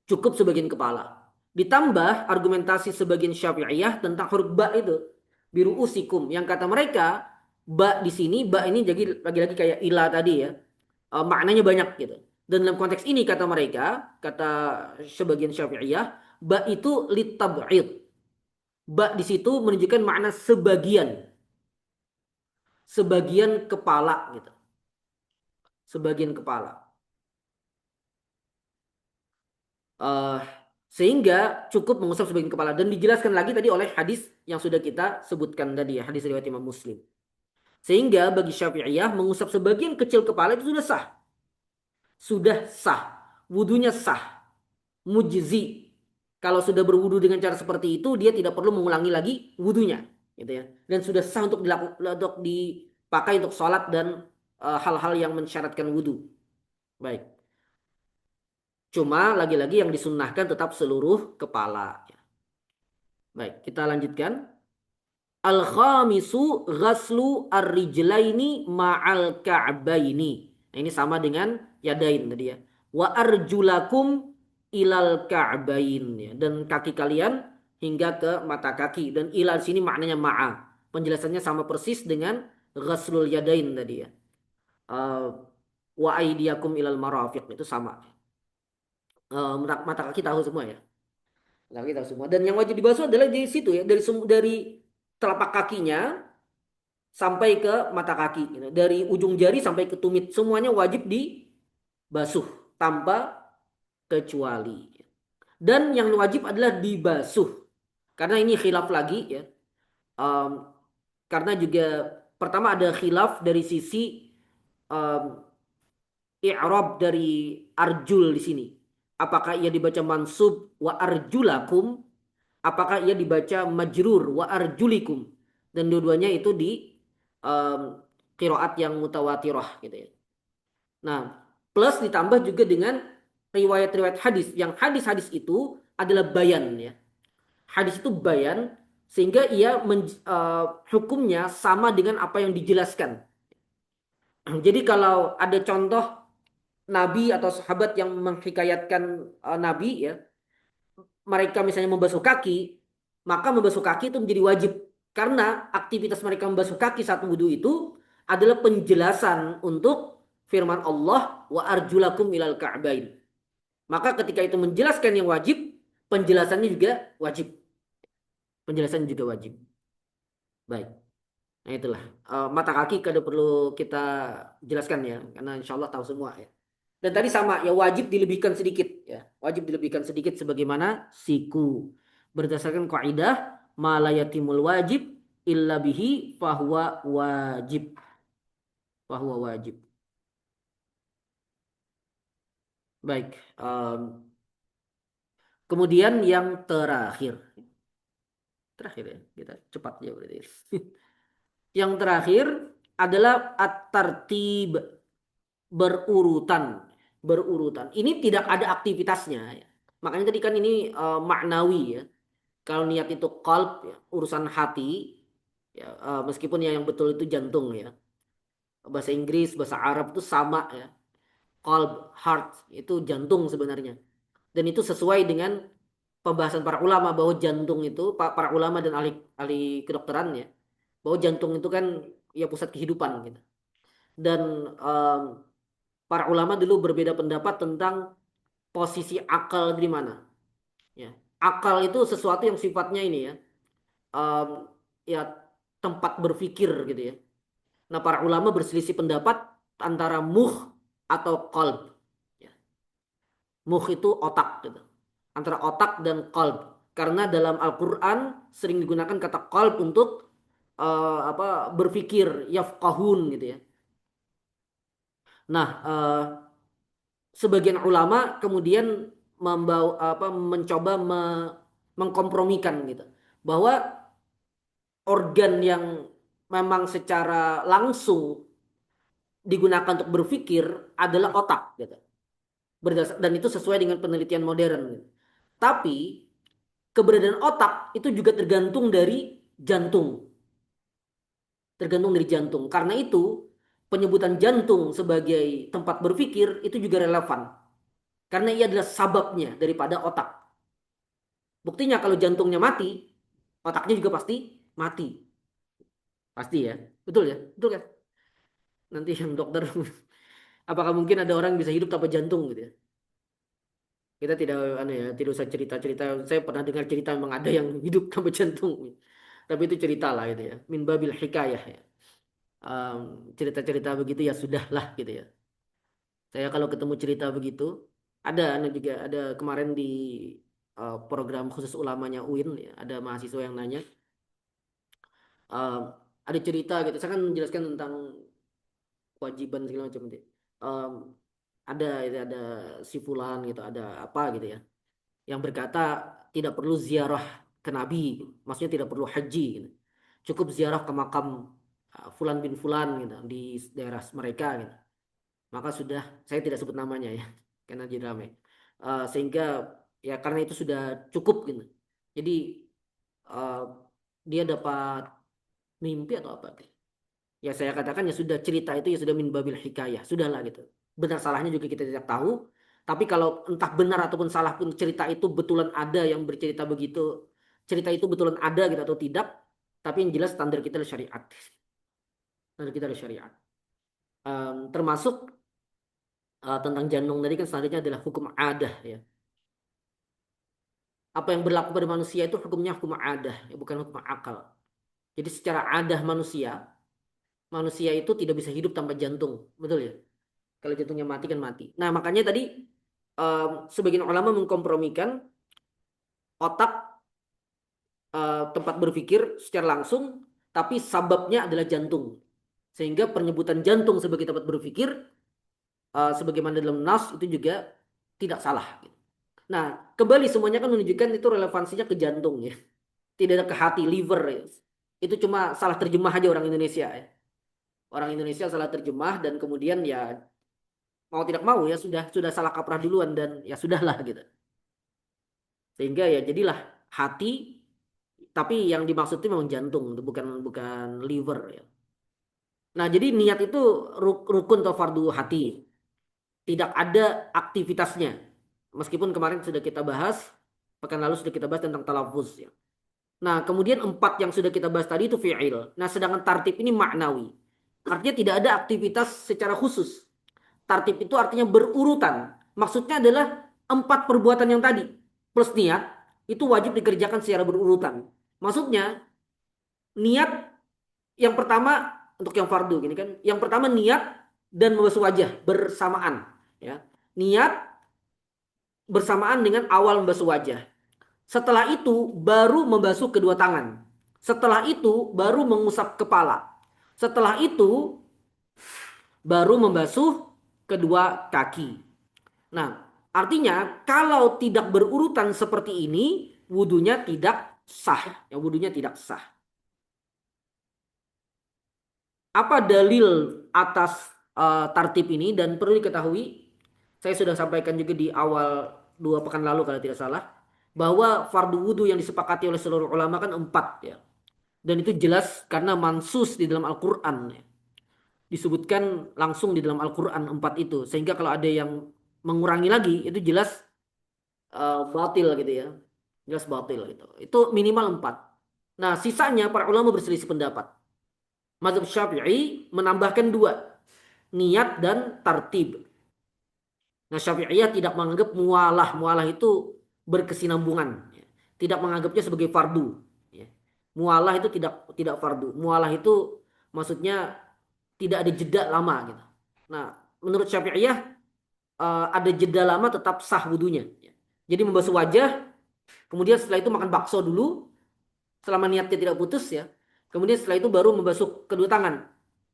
cukup sebagian kepala. Ditambah argumentasi sebagian Syafi'iyah tentang huruf ba itu. Biru usikum. Yang kata mereka, ba di sini, ba ini jadi lagi-lagi kayak ila tadi ya. Maknanya banyak gitu. Dan dalam konteks ini kata mereka, kata sebagian Syafi'iyah, ba itu litab'id. Ba di situ menunjukkan makna sebagian. Sebagian kepala gitu. Sebagian kepala. Eh, sehingga cukup mengusap sebagian kepala dan dijelaskan lagi tadi oleh hadis yang sudah kita sebutkan tadi ya, hadis riwayat Imam Muslim. Sehingga bagi Syafi'iyah mengusap sebagian kecil kepala itu sudah sah. Sudah sah. Wudunya sah. Mujzi. Kalau sudah berwudu dengan cara seperti itu, dia tidak perlu mengulangi lagi wudunya, gitu ya. Dan sudah sah untuk untuk dipakai untuk sholat dan hal-hal yang mensyaratkan wudu. Baik. Cuma lagi-lagi yang disunnahkan tetap seluruh kepala. Baik, kita lanjutkan. Al-khamisu ghaslu ar-rijlaini ma'al ka'baini. Nah, ini sama dengan yadain tadi ya. Wa arjulakum ilal ka'bain ya. Dan kaki kalian hingga ke mata kaki. Dan ilal sini maknanya ma'a. Penjelasannya sama persis dengan ghaslul yadain tadi ya. Uh, wa aidiyakum ilal marafiq itu sama. Mata kaki tahu semua ya. Mata kaki tahu semua. Dan yang wajib dibasuh adalah dari situ ya. Dari telapak kakinya sampai ke mata kaki gitu. Dari ujung jari sampai ke tumit semuanya wajib dibasuh tanpa kecuali. Dan yang wajib adalah dibasuh. Karena ini khilaf lagi ya. Um, karena juga pertama ada khilaf dari sisi um, i'rab dari arjul di sini. Apakah ia dibaca mansub wa arjulakum? Apakah ia dibaca majrur wa arjulikum? Dan dua-duanya itu di um, qiraat yang mutawatirah gitu ya. Nah, plus ditambah juga dengan riwayat-riwayat hadis. Yang hadis-hadis itu adalah bayan ya. Hadis itu bayan sehingga ia hukumnya sama dengan apa yang dijelaskan. Jadi kalau ada contoh nabi atau sahabat yang menghikayatkan nabi ya, mereka misalnya membasuh kaki, maka membasuh kaki itu menjadi wajib karena aktivitas mereka membasuh kaki saat wudhu itu adalah penjelasan untuk firman Allah wa arjulakum ilal ka'bain. Maka ketika itu menjelaskan yang wajib, penjelasannya juga wajib. Penjelasannya juga wajib. Baik. Nah itulah. Mata kaki kada perlu kita jelaskan ya. Karena insya Allah tahu semua ya. Dan tadi sama ya wajib dilebihkan sedikit ya. Wajib dilebihkan sedikit sebagaimana siku. Berdasarkan kaidah malayatimul wajib illa bihi fahuwa wajib. Fahuwa wajib. Baik. Kemudian yang terakhir, terakhir ya, kita cepat ya berarti. Yang terakhir adalah at-tartib, berurutan, berurutan. Ini tidak ada aktivitasnya ya. Makanya tadi kan ini maknawi ya. Kalau niat itu qalb ya, urusan hati ya, meskipun yang betul itu jantung ya. Bahasa Inggris, bahasa Arab itu sama ya. Qalb, heart itu jantung sebenarnya. Dan itu sesuai dengan pembahasan para ulama bahwa jantung itu para ulama dan ahli ahli kedokteran ya, bahwa jantung itu kan ya pusat kehidupan gitu. Dan em, para ulama dulu berbeda pendapat tentang posisi akal di mana. Ya, akal itu sesuatu yang sifatnya ini ya, em, ya tempat berpikir gitu ya. Nah, para ulama berselisih pendapat antara muh atau qalb. Ya, muh itu otak gitu. Antara otak dan qalb. Karena dalam Al-Qur'an sering digunakan kata qalb untuk apa berpikir, yafqahun gitu ya. Nah, sebagian ulama kemudian mencoba mengkompromikan gitu. Bahwa organ yang memang secara langsung digunakan untuk berpikir adalah otak gitu. Dan itu sesuai dengan penelitian modern gitu. Tapi keberadaan otak itu juga tergantung dari jantung. Tergantung dari jantung. Karena itu penyebutan jantung sebagai tempat berpikir itu juga relevan. Karena ia adalah sababnya daripada otak. Buktinya kalau jantungnya mati, otaknya juga pasti mati. Pasti ya. Betul ya? Betul kan? Nanti yang dokter, apakah mungkin ada orang yang bisa hidup tanpa jantung gitu ya? Kita tidak aneh ya, tidak usah cerita-cerita. Saya pernah dengar cerita memang ada yang hidup tanpa jantung. Tapi itu cerita lah gitu ya. Min babil hikayah ya. Cerita-cerita begitu ya sudahlah gitu ya. Saya kalau ketemu cerita begitu, ada juga ada kemarin di program khusus ulamanya UIN ya, ada mahasiswa yang nanya, um, ada cerita gitu. Saya kan menjelaskan tentang kewajiban segala macam gitu. Um, ada si fulan gitu, ada apa gitu ya, yang berkata tidak perlu ziarah ke Nabi, maksudnya tidak perlu haji gitu. Cukup ziarah ke makam Fulan bin Fulan gitu di daerah mereka gitu. Maka sudah, saya tidak sebut namanya ya karena jadi ramai. Sehingga ya karena itu sudah cukup gitu. Jadi eh, dia dapat mimpi atau apa? Ya saya katakan ya sudah, cerita itu ya sudah min babil hikayah, sudahlah gitu. Benar salahnya juga kita tidak tahu. Tapi kalau entah benar ataupun salah pun cerita itu betulan ada yang bercerita begitu, cerita itu betulan ada gitu atau tidak. Tapi yang jelas standar kita adalah syariat. Standar kita adalah syariat. Termasuk tentang jantung tadi kan standarnya adalah hukum adah ya. Apa yang berlaku pada manusia itu hukumnya hukum adah, ya, bukan hukum akal. Jadi secara adah manusia, manusia itu tidak bisa hidup tanpa jantung, betul ya? Kalau jantungnya mati kan mati. Nah makanya tadi sebagian ulama mengkompromikan otak tempat berpikir secara langsung, tapi sababnya adalah jantung. Sehingga penyebutan jantung sebagai tempat berpikir, sebagaimana dalam nas itu juga tidak salah. Nah, kembali semuanya kan menunjukkan itu relevansinya ke jantung ya. Tidak ada ke hati, liver ya. Itu cuma salah terjemah aja orang Indonesia ya. Orang Indonesia salah terjemah dan kemudian ya mau tidak mau ya sudah salah kaprah duluan dan ya sudahlah gitu. Sehingga ya jadilah hati, tapi yang dimaksud itu memang jantung, bukan bukan liver ya. Nah, jadi niat itu rukun atau fardu hati. Tidak ada aktivitasnya. Meskipun kemarin sudah kita bahas, pekan lalu sudah kita bahas tentang talafuz ya. Nah, kemudian empat yang sudah kita bahas tadi itu fi'il. Nah, sedangkan tartib ini maknawi. Artinya tidak ada aktivitas secara khusus. Tartib itu artinya berurutan. Maksudnya adalah empat perbuatan yang tadi. Plus niat, itu wajib dikerjakan secara berurutan. Maksudnya, niat yang pertama, untuk yang fardu gini kan. Yang pertama niat dan membasuh wajah bersamaan. Ya. Niat bersamaan dengan awal membasuh wajah. Setelah itu baru membasuh kedua tangan. Setelah itu baru mengusap kepala. Setelah itu baru membasuh kedua kaki. Nah, Artinya kalau tidak berurutan seperti ini, wudunya tidak sah. Ya, wudunya tidak sah. Apa dalil atas tartib ini? Dan perlu diketahui, saya sudah sampaikan juga di awal 2 pekan lalu kalau tidak salah, bahwa fardu wudhu yang disepakati oleh seluruh ulama kan 4 ya. Dan itu jelas karena mansus di dalam Al-Quran ya. Disebutkan langsung di dalam Al-Quran 4 itu. Sehingga kalau ada yang mengurangi lagi, itu jelas batil gitu ya. Jelas batil gitu. Itu minimal 4. Nah, sisanya para ulama berselisih pendapat. Mazhab Syafi'i menambahkan 2, niat dan tartib. Nah, Syafi'iyah tidak menganggap mualah. Mualah itu berkesinambungan. Ya. Tidak menganggapnya sebagai fardu. Ya. Mualah itu tidak fardu. Mualah itu maksudnya tidak ada jeda lama gitu. Nah, menurut Syafi'iyah ada jeda lama tetap sah wudunya. Ya. Jadi membasuh wajah, kemudian setelah itu makan bakso dulu, selama niatnya tidak putus ya. Kemudian setelah itu baru membasuh kedua tangan.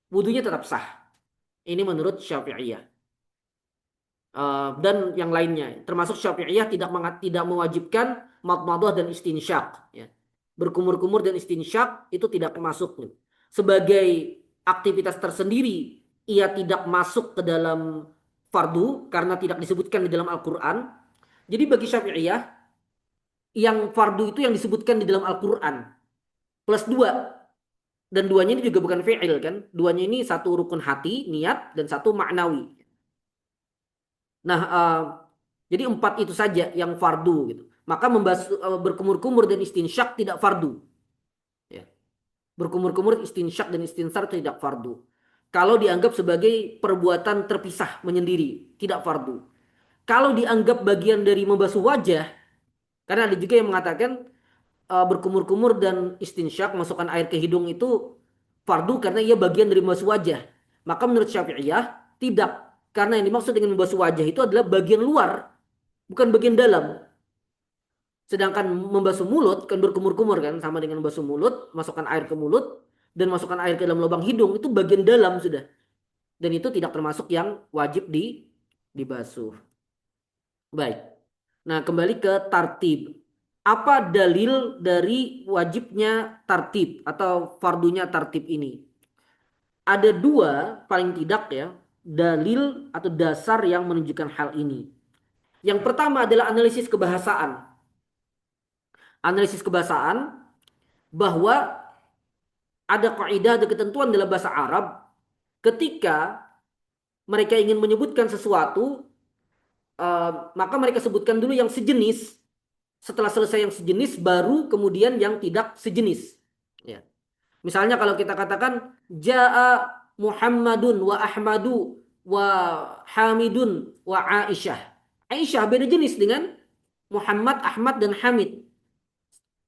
Wudunya tetap sah. Ini menurut Syafi'iyah. Dan yang lainnya. Termasuk Syafi'iyah tidak mewajibkan madmadah dan istinsyak. Ya. Berkumur-kumur dan istinsyak itu tidak masuk. Sebagai aktivitas tersendiri, ia tidak masuk ke dalam fardu karena tidak disebutkan di dalam Al-Quran. Jadi bagi Syafi'iyah, yang fardu itu yang disebutkan di dalam Al-Quran. Plus 2. Dan duanya ini juga bukan fi'il kan. Duanya ini satu rukun hati, niat, dan satu maknawi. Nah, jadi 4 itu saja yang fardu gitu. Maka berkumur-kumur dan istinsyak tidak fardu. Ya. Berkumur-kumur, istinsyak dan istinsar tidak fardu. Kalau dianggap sebagai perbuatan terpisah menyendiri, tidak fardu. Kalau dianggap bagian dari membasuh wajah, karena ada juga yang mengatakan berkumur-kumur dan istinsyak, masukkan air ke hidung itu fardu karena ia bagian dari membasuh wajah. Maka menurut Syafi'iyah tidak. Karena yang dimaksud dengan membasuh wajah itu adalah bagian luar, bukan bagian dalam. Sedangkan membasuh mulut kan berkumur-kumur kan, sama dengan membasuh mulut, masukkan air ke mulut dan masukkan air ke dalam lubang hidung itu bagian dalam sudah. Dan itu tidak termasuk yang wajib dibasuh. Baik. Nah, kembali ke tartib. Apa dalil dari wajibnya tartib atau fardunya tartib ini? Ada 2 paling tidak ya, dalil atau dasar yang menunjukkan hal ini. Yang pertama adalah analisis kebahasaan. Analisis kebahasaan bahwa ada kaidah, ada ketentuan dalam bahasa Arab ketika mereka ingin menyebutkan sesuatu, maka mereka sebutkan dulu yang sejenis. Setelah selesai yang sejenis, baru kemudian yang tidak sejenis. Ya. Misalnya kalau kita katakan Ja'a Muhammadun wa Ahmadu wa Hamidun wa Aisyah. Aisyah beda jenis dengan Muhammad, Ahmad, dan Hamid.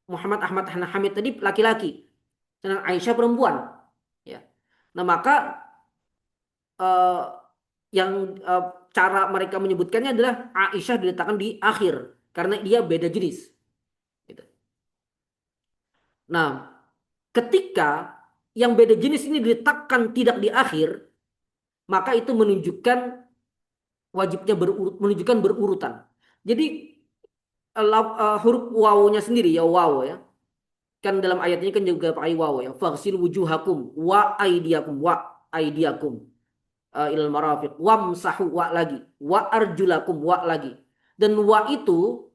Muhammad, Ahmad, dan Hamid tadi laki-laki. Dan Aisyah perempuan. Ya. Nah maka eh, yang cara mereka menyebutkannya adalah Aisyah diletakkan di akhir. Karena dia beda jenis. Gitu. Nah ketika yang beda jenis ini diletakkan tidak di akhir, maka itu menunjukkan wajibnya menunjukkan berurutan. Jadi huruf wawunya sendiri ya waw ya. Kan dalam ayat ini kan juga pakai waw ya. Faghsil wujuhakum wa aidiakum ilal marafiq wamsahu wa lagi wa arjulakum wa lagi. Dan wa itu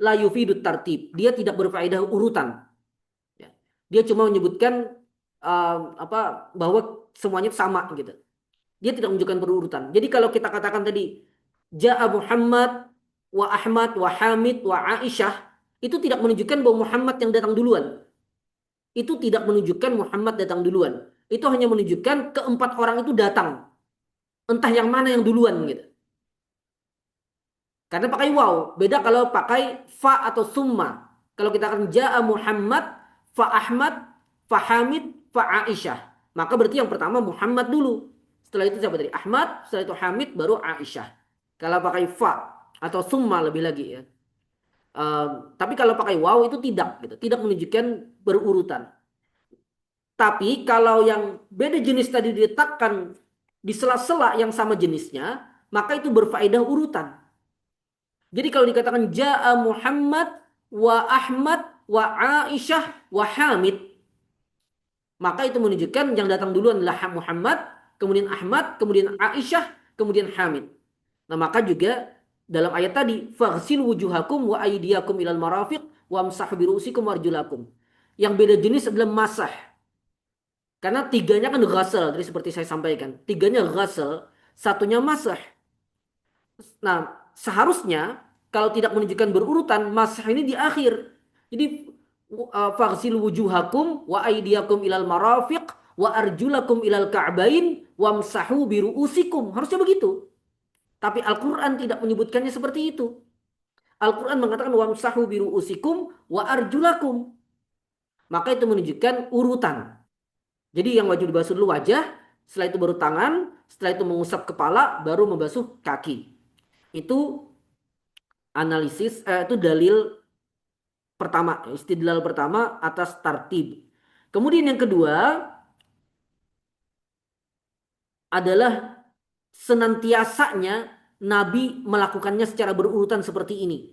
la yufidut tartib. Dia tidak berfaedah urutan. Ya. Dia cuma menyebutkan bahwa semuanya sama gitu. Dia tidak menunjukkan berurutan. Jadi kalau kita katakan tadi Ja'a Muhammad wa Ahmad wa Hamid wa Aisyah, itu tidak menunjukkan bahwa Muhammad yang datang duluan. Itu tidak menunjukkan Muhammad datang duluan. Itu hanya menunjukkan keempat orang itu datang. Entah yang mana yang duluan gitu. Karena pakai waw. Beda kalau pakai fa atau summa. Kalau kita akan Ja'a Muhammad, fa Ahmad, fa Hamid, fa Aisyah. Maka berarti yang pertama Muhammad dulu. Setelah itu siapa tadi? Ahmad, setelah itu Hamid, baru Aisyah. Kalau pakai fa atau summa lebih lagi ya. Tapi kalau pakai waw itu tidak gitu, tidak menunjukkan berurutan. Tapi kalau yang beda jenis tadi diletakkan di sela-sela yang sama jenisnya, maka itu berfaedah urutan. Jadi kalau dikatakan Ja'a Muhammad wa Ahmad wa Aisyah wa Hamid, maka itu menunjukkan yang datang duluan adalah Muhammad, kemudian Ahmad, kemudian Aisyah, kemudian Hamid. Nah, maka juga dalam ayat tadi, faghsil wujuhakum wa aydiyakum ilal marafiq wamsahu bi ru'usikum warjulakum. Yang beda jenis adalah masah. Karena tiganya kan ghasal, tadi seperti saya sampaikan. Tiganya ghasal, satunya masah. Nah, seharusnya kalau tidak menunjukkan berurutan, masah ini di akhir. Jadi faghsil wujuhakum wa aydiyakum ilal marafiq wa arjulakum ilal ka'bain wamsahu bi ru'usikum. Harusnya begitu. Tapi Al-Qur'an tidak menyebutkannya seperti itu. Al-Qur'an mengatakan wamsahu bi ru'usikum wa arjulakum. Maka itu menunjukkan urutan. Jadi yang wajib dibasuh dulu wajah, setelah itu baru tangan, setelah itu mengusap kepala, baru membasuh kaki. Itu analisis, itu dalil pertama, istidlal pertama atas tartib. Kemudian yang kedua adalah senantiasanya Nabi melakukannya secara berurutan seperti ini.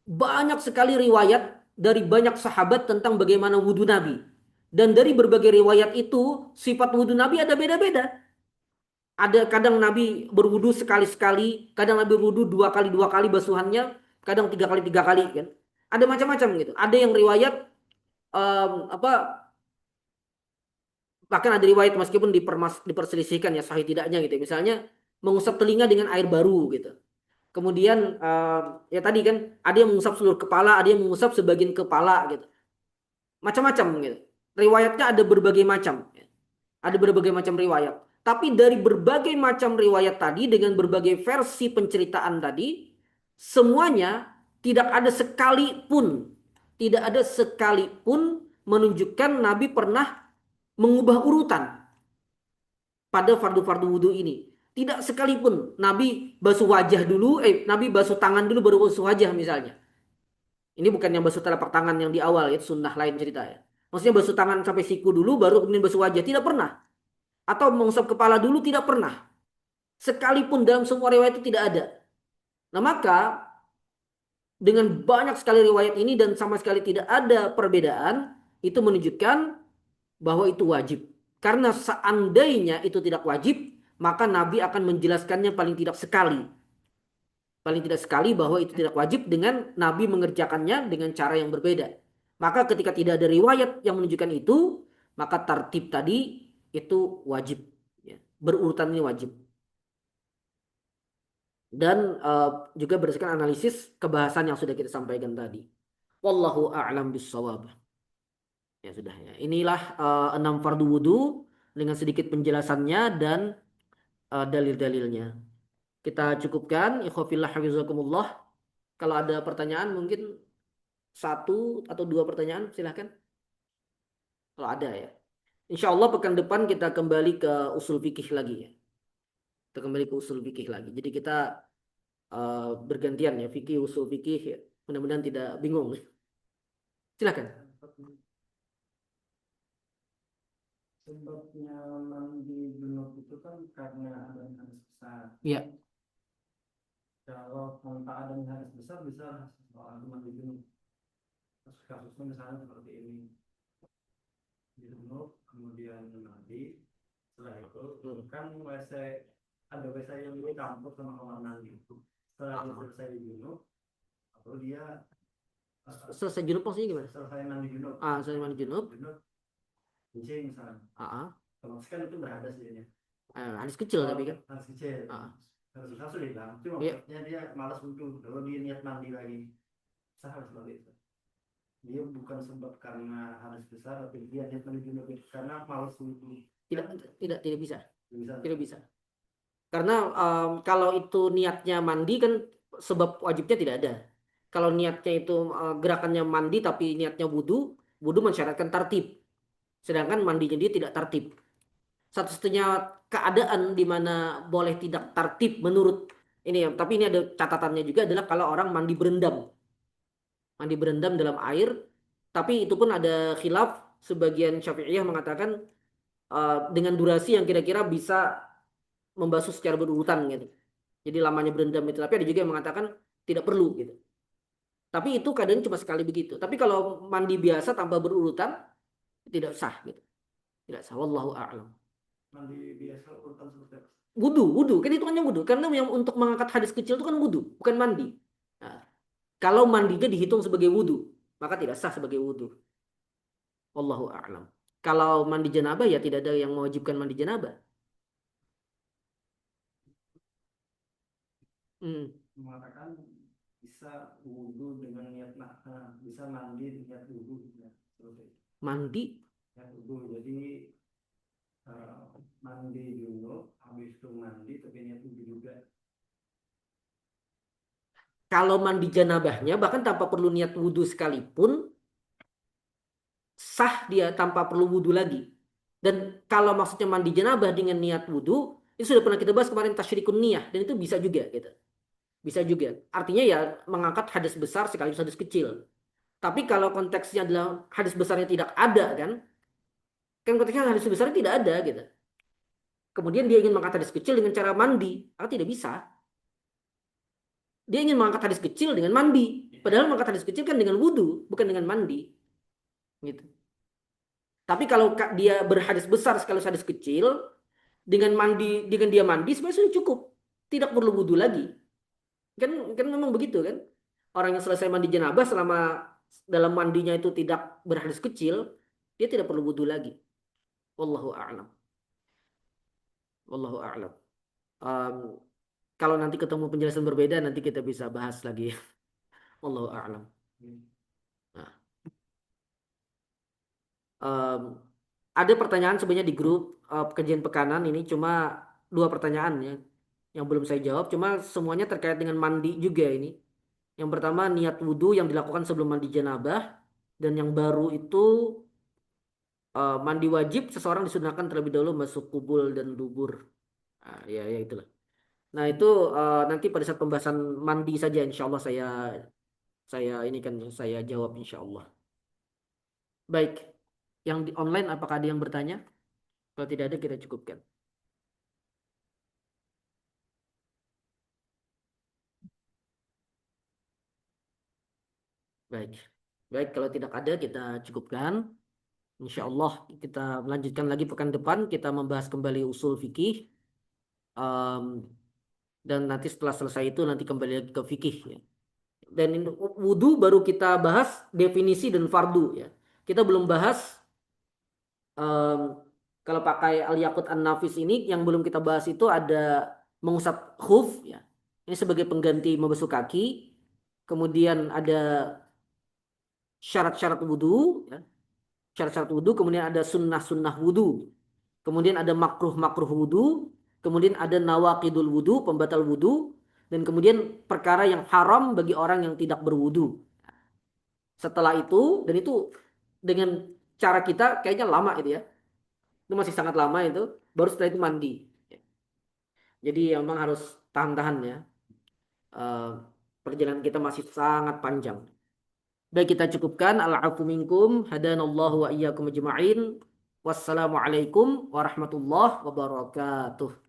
Banyak sekali riwayat dari banyak sahabat tentang bagaimana wudhu Nabi. Dan dari berbagai riwayat itu, sifat wudhu Nabi ada beda-beda. Ada kadang Nabi berwudhu sekali-sekali, kadang Nabi berwudhu dua kali basuhannya, kadang tiga kali kan. Ada macam-macam gitu. Ada yang riwayat apa bahkan ada riwayat meskipun diperselisihkan ya sahih tidaknya gitu. Misalnya mengusap telinga dengan air baru gitu. Kemudian ya tadi kan ada yang mengusap seluruh kepala, ada yang mengusap sebagian kepala gitu. Macam-macam gitu. Riwayatnya ada berbagai macam. Ada berbagai macam riwayat. Tapi dari berbagai macam riwayat tadi dengan berbagai versi penceritaan tadi, semuanya tidak ada sekalipun menunjukkan Nabi pernah mengubah urutan pada fardu-fardu wudhu ini. Tidak sekalipun Nabi basuh wajah dulu, Nabi basuh tangan dulu baru basuh wajah misalnya. Ini bukan yang basuh telapak tangan yang di awal, itu sunnah lain cerita ya. Maksudnya basuh tangan sampai siku dulu baru kemudian basuh wajah, tidak pernah. Atau mengusap kepala dulu, tidak pernah. Sekalipun dalam semua riwayat itu tidak ada. Nah maka dengan banyak sekali riwayat ini dan sama sekali tidak ada perbedaan, itu menunjukkan bahwa itu wajib. Karena seandainya itu tidak wajib, maka Nabi akan menjelaskannya paling tidak sekali. Paling tidak sekali bahwa itu tidak wajib dengan Nabi mengerjakannya dengan cara yang berbeda. Maka ketika tidak ada riwayat yang menunjukkan itu, maka tartib tadi itu wajib. Ya. Berurutan ini wajib. Dan juga berdasarkan analisis kebahasan yang sudah kita sampaikan tadi. Wallahu a'lam bissawab. Ya sudah ya. Inilah 6 fardu wudu dengan sedikit penjelasannya dan dalil-dalilnya. Kita cukupkan. Ikhwafillah hafizakumullah. Kalau ada pertanyaan mungkin satu atau dua pertanyaan silahkan. Kalau ada ya. Insya Allah pekan depan kita kembali ke usul fikih lagi ya. Kita kembali ke usul fikih lagi. Jadi kita bergantian ya fikih usul fikih ya. Mudah-mudahan tidak bingung. Silakan. Sebabnya mandi junub itu kan karena ada hadis besar. Iya. Kalau tanpa ada hadis besar bisa soal mandi junub. Kasusnya misalnya seperti ini, junub kemudian mandi, setelah itu kan WC ada WC yang dicampur sama kamar mandi itu. Setelah selesai di junub, atau dia selesai junub maksudnya gimana? Selesai mandi junub. Selesai mandi junub. Kencing misalnya. Terus kan itu berhadas dia. Hadis kecil tapi kan. Hadis kecil. Susah sulit lah. Cuma maksudnya dia malas wudhu. Kalau dia niat mandi lagi, sah seperti itu. Dia bukan sebab karena hadis besar, tapi dia niat mandi junub karena malas wudhu. Tidak bisa. Tidak bisa. Karena kalau itu niatnya mandi kan sebab wajibnya tidak ada. Kalau niatnya itu gerakannya mandi tapi niatnya wudhu, wudhu mensyaratkan tartib. Sedangkan mandinya dia tidak tertib. Satu-satunya keadaan di mana boleh tidak tertib menurut ini ya, tapi ini ada catatannya juga adalah kalau orang mandi berendam. Mandi berendam dalam air, tapi itu pun ada khilaf, sebagian Syafi'iyah mengatakan dengan durasi yang kira-kira bisa membasuh secara berurutan gitu. Jadi lamanya berendam itu, tapi ada juga yang mengatakan tidak perlu gitu. Tapi itu kadang cuma sekali begitu. Tapi kalau mandi biasa tanpa berurutan tidak sah gitu. Tidak sah. Wallahu a'lam. Mandi biasa urutan seperti apa? Wudu, wudu, kan itu hanya wudu. Karena yang untuk mengangkat hadis kecil itu kan wudu, bukan mandi. Nah, kalau mandinya dihitung sebagai wudu, maka tidak sah sebagai wudu. Wallahu a'lam. Kalau mandi janabah ya tidak ada yang mewajibkan mandi janabah. Hmm. Mengatakan bisa wudhu dengan niat bisa mandi niat wudhu ya, seperti itu. Mandi, Niat wudhu jadi mandi dulu habis itu mandi tapi niat wudhu juga. kalau mandi janabahnya bahkan tanpa perlu niat wudu sekalipun, sah dia tanpa perlu wudu lagi. Dan kalau maksudnya mandi janabah dengan niat wudu, itu sudah pernah kita bahas kemarin tasyrikun niyah, dan itu bisa juga gitu. Bisa juga. Artinya ya mengangkat hadis besar sekaligus hadis kecil. Tapi kalau konteksnya adalah hadis besarnya tidak ada kan, kan konteksnya hadis besarnya tidak ada gitu. Kemudian dia ingin mengangkat hadis kecil dengan cara mandi, maka tidak bisa. Dia ingin mengangkat hadis kecil dengan mandi. Padahal mengangkat hadis kecil kan dengan wudu, bukan dengan mandi. Gitu. Tapi kalau dia berhadis besar sekaligus hadis kecil, dengan dia mandi sebenarnya sudah cukup. Tidak perlu wudu lagi. Kan memang begitu kan. Orang yang selesai mandi janabah selama dalam mandinya itu tidak berhadis kecil, dia tidak perlu wudu lagi. Wallahu a'lam. Wallahu a'lam. Um, Kalau nanti ketemu penjelasan berbeda nanti kita bisa bahas lagi. Wallahu a'lam. Nah, um, ada pertanyaan sebenarnya di grup kajian pekanan ini cuma dua pertanyaan ya yang belum saya jawab. Cuma semuanya terkait dengan mandi juga ini. Yang pertama niat wudhu yang dilakukan sebelum mandi janabah, dan yang baru itu mandi wajib seseorang disunahkan terlebih dahulu masuk kubul dan dubur. Nah, ya itulah. Nah itu nanti pada saat pembahasan mandi saja insya Allah saya ini kan saya jawab insya Allah. Baik, yang di online apakah ada yang bertanya? Kalau tidak ada kita cukupkan. Baik, baik kalau tidak ada kita cukupkan. Insya Allah kita melanjutkan lagi pekan depan kita membahas kembali usul fikih. Em, dan nanti setelah selesai itu nanti kembali lagi ke fikih ya. Dan wudhu baru kita bahas definisi dan fardu ya. Kita belum bahas em, kalau pakai Al-Yaqut An-Nafis ini yang belum kita bahas itu ada mengusap khuf ya. Ini sebagai pengganti membasuh kaki. Kemudian ada syarat-syarat wudhu ya. Syarat-syarat wudhu, kemudian ada sunnah-sunnah wudhu. Kemudian ada makruh-makruh wudhu. Kemudian ada nawaqidul wudhu, pembatal wudhu. Dan kemudian perkara yang haram bagi orang yang tidak berwudhu. Setelah itu, dan itu dengan cara kita kayaknya lama itu ya. Itu masih sangat lama itu. Baru setelah itu mandi. Jadi memang harus tahan-tahan ya. Eh, Perjalanan kita masih sangat panjang. Baik kita cukupkan. Al-afu minkum. Hadanallahu wa iyyakum ajma'in. Wassalamualaikum warahmatullahi wabarakatuh.